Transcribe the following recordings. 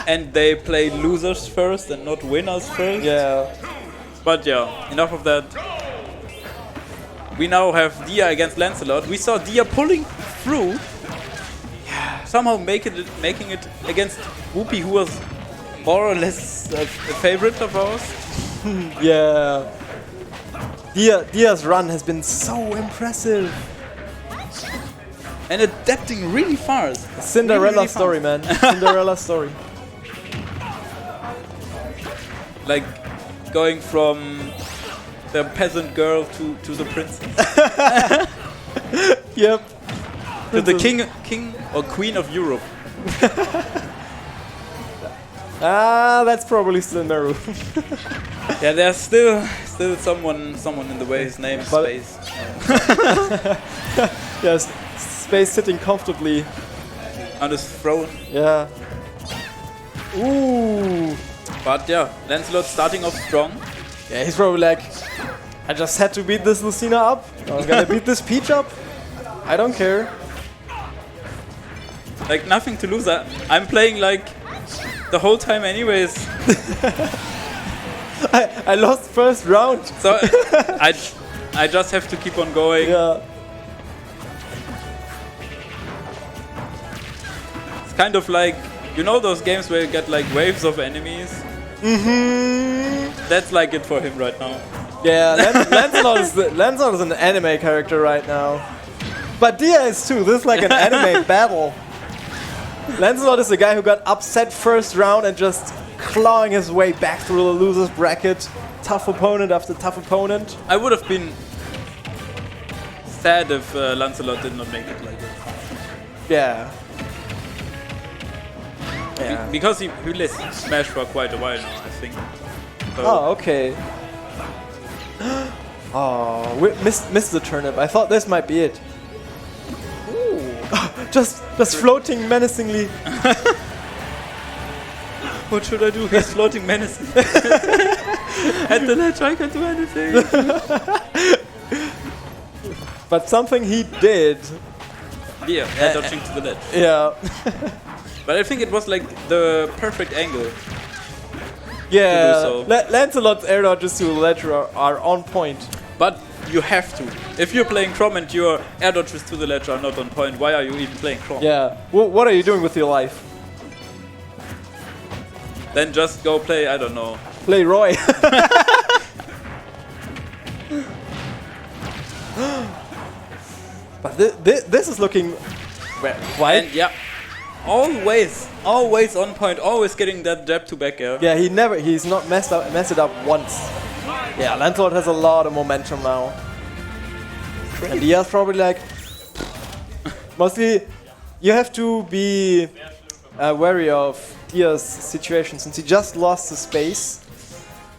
and they play losers first and not winners first. Yeah. But yeah, enough of that. We now have Dia against Lancelot. We saw Dia pulling through, somehow making it against Whoopi, who was more or less a favorite of ours. Yeah. Dia's run has been so impressive. And adapting really fast. Cinderella really story, fast. man. Cinderella story. Like going from the peasant girl to the princess. Yep. To the king or queen of Europe. That's probably still Meru. Yeah, there's still someone in the way. His name is Space. Yes, Space sitting comfortably On his throne. Yeah. Ooh. But yeah, Lancelot starting off strong. Yeah, he's probably like, I just had to beat this Lucina up. I'm gonna beat this Peach up. I don't care. Like nothing to lose. I'm playing like the whole time anyways. I lost first round. So I just have to keep on going. Yeah. It's kind of like, you know those games where you get like waves of enemies? Mm-hmm. That's like it for him right now. Yeah, Lancelot is an anime character right now. But Dia is too. This is like an anime battle. Lancelot is the guy who got upset first round and just clawing his way back through the loser's bracket. Tough opponent after tough opponent. I would have been sad if Lancelot did not make it like this. Yeah. Yeah. Because he let Smash for quite a while now, I think. So Oh, okay. Oh, we missed the turnip. I thought this might be it. Ooh. just floating menacingly. what should I do? He's floating menacing. At the ledge, I can't do anything. But something he did. Yeah, dodging to the ledge. Yeah. But I think it was like the perfect angle. Yeah. So. Lancelot's air dodges to the ledge are on point. But you have to. If you're playing Chrom and your air dodges to the ledge are not on point, why are you even playing Chrom? Yeah. What are you doing with your life? Then just go play, I don't know. Play Roy. But this is looking quite. And yeah, always on point, always getting that jab to back air. Yeah, he's not messed it up once. Yeah, Lancelot has a lot of momentum now. And Dia's probably like, mostly you have to be wary of Dia's situation since he just lost the space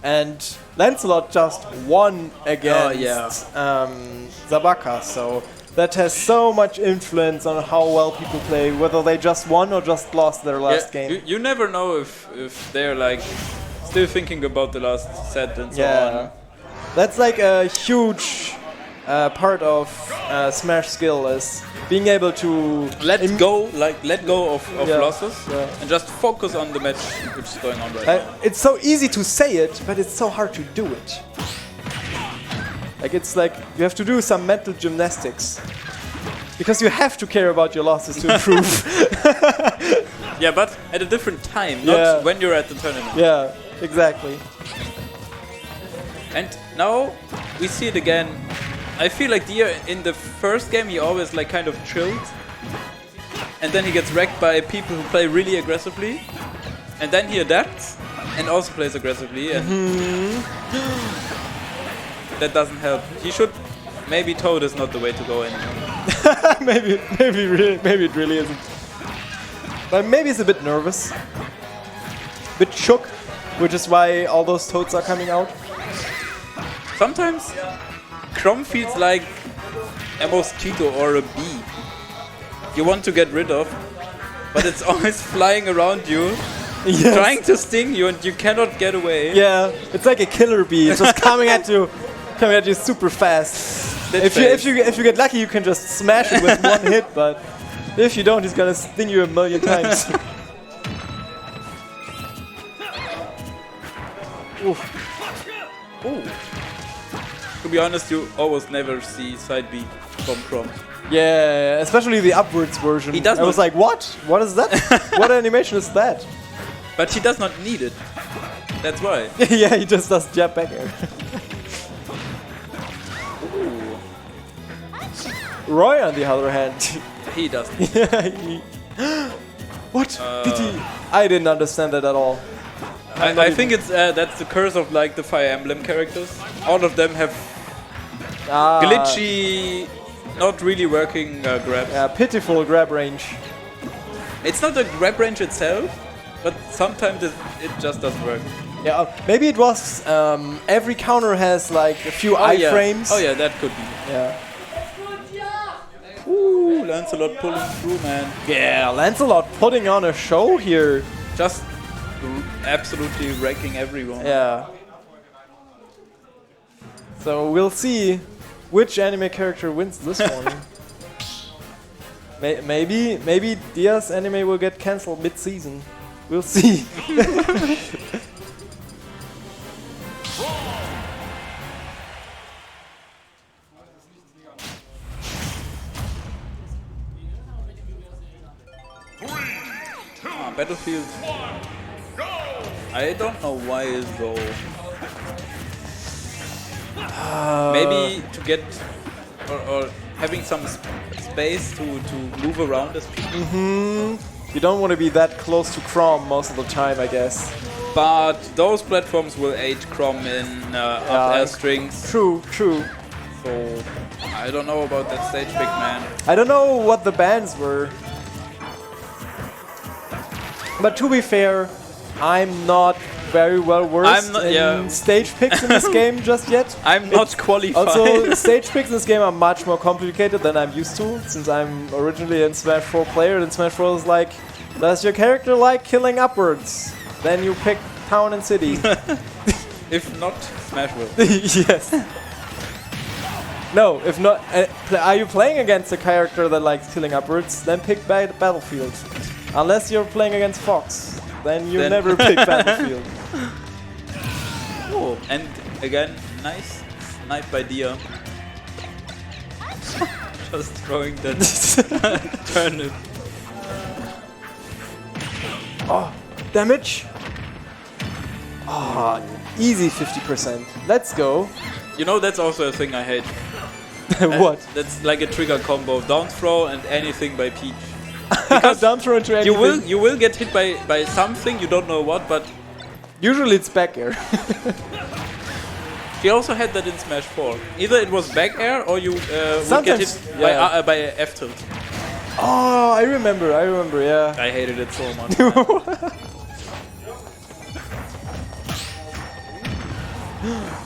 and Lancelot just won against Zabaka, so that has so much influence on how well people play, whether they just won or just lost their last game. You never know if they're like still thinking about the last set and so on. That's like a huge part of Smash skill is being able to let go of losses and just focus on the match which is going on right now. It's so easy to say it, but it's so hard to do it. Like it's like you have to do some mental gymnastics because you have to care about your losses to improve. Yeah, but at a different time, not when you're at the tournament. Yeah, exactly. And now we see it again. I feel like Dia in the first game he always like kind of chilled, and then he gets wrecked by people who play really aggressively, and then he adapts and also plays aggressively, and that doesn't help. He should maybe Toad is not the way to go anymore. maybe it really isn't. But maybe he's a bit nervous, a bit shook, which is why all those Toads are coming out. Sometimes Chrom feels like a mosquito or a bee you want to get rid of, but it's always flying around you, trying to sting you, and you cannot get away. Yeah, it's like a killer bee. It's just coming at you super fast. If you get lucky, you can just smash it with one hit, but if you don't, it's gonna sting you a million times. Oof. Ooh. To be honest, you almost never see side B from Chrom. Yeah, especially the upwards version. He does I was not- like, what? What is that? What animation is that? But he does not need it. That's why. Yeah, he just does jab back air. Ooh. Roy, on the other hand. He doesn't. What? Did he? I didn't understand that at all. I think it's that's the curse of like the Fire Emblem characters. All of them have glitchy, not really working grabs. Yeah, pitiful grab range. It's not the grab range itself, but sometimes it just doesn't work. Yeah, maybe it was every counter has like a few iframes. Oh yeah, that could be. Yeah. Ooh, Lancelot pulling through, man. Yeah, Lancelot putting on a show here. Just absolutely wrecking everyone. Yeah. So we'll see which anime character wins this one. Maybe Dia's anime will get cancelled mid-season. We'll see. Battlefield. I don't know why though. Maybe to get or having some space to move around as people. You don't want to be that close to Chrom most of the time, I guess. But those platforms will aid Chrom in up air strings. True, true. So I don't know about that stage pick, man. I don't know what the bans were. But to be fair, I'm not very well versed in stage picks in this game just yet. I'm not qualified. Also, stage picks in this game are much more complicated than I'm used to, since I'm originally a Smash 4 player, and Smash 4 is like, does your character like killing upwards? Then you pick town and city. If not, Smash will. Yes. No, if not, are you playing against a character that likes killing upwards? Then pick Battlefield. Unless you're playing against Fox, then you never pick Battlefield. Oh, and again, nice snipe by Dia. Just throwing that turnip. Oh, damage! Oh, easy 50%. Let's go. You know, that's also a thing I hate. What? That's like a trigger combo. Down throw and anything by Peach. Because down throw into anything. You will get hit by something, you don't know what, but usually it's back air. she also had that in Smash 4. Either it was back air or you would get hit by F tilt. Oh, I remember, yeah. I hated it so much.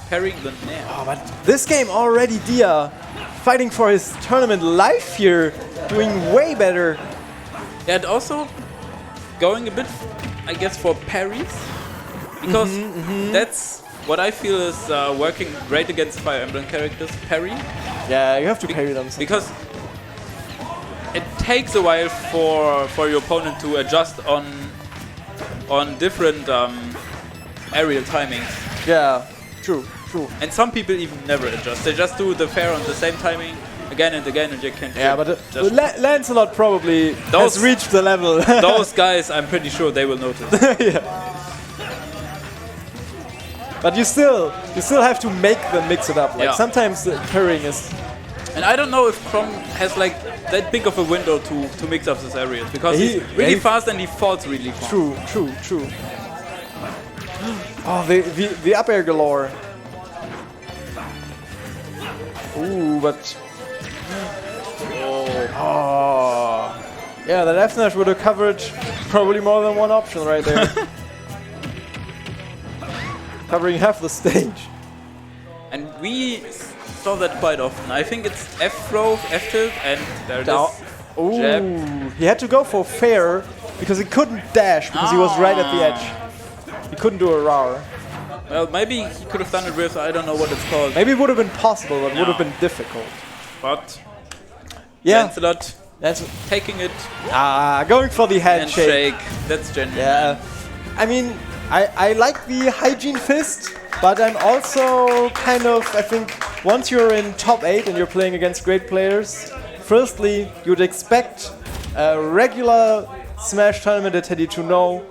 Parrying the nair. Oh, but this game already, Dia fighting for his tournament life here, doing way better. Yeah, and also going a bit, I guess, for parries, because that's what I feel is working great against Fire Emblem characters. Parry. Yeah, you have to parry them. Because it takes a while for your opponent to adjust on different aerial timings. Yeah, true. And some people even never adjust. They just do the fair on the same timing again and again, and you can. Yeah, but Lancelot probably has reached the level. Those guys, I'm pretty sure they will notice. Yeah. But you still have to make them mix it up. Like sometimes the parrying is. And I don't know if Chrom has like that big of a window to mix up his areas, because he's really fast and he falls really fast. True. Oh, the up air galore. Ooh, but. Oh. Yeah, that F smash would have covered probably more than one option right there. Covering half the stage. And we saw that quite often. I think it's F throw, F tilt, and there it is. Jab. He had to go for fair because he couldn't dash because he was right at the edge. He couldn't do a RAR. Well, maybe he could have done it with, I don't know what it's called. Maybe it would have been possible, but it would have been difficult. But yeah, Lancelot taking it. Going for the handshake. That's genuine. Yeah, I mean, I like the hygiene fist, but I'm also kind of, I think, once you're in top 8 and you're playing against great players, firstly, you'd expect a regular Smash tournament at Teddy to know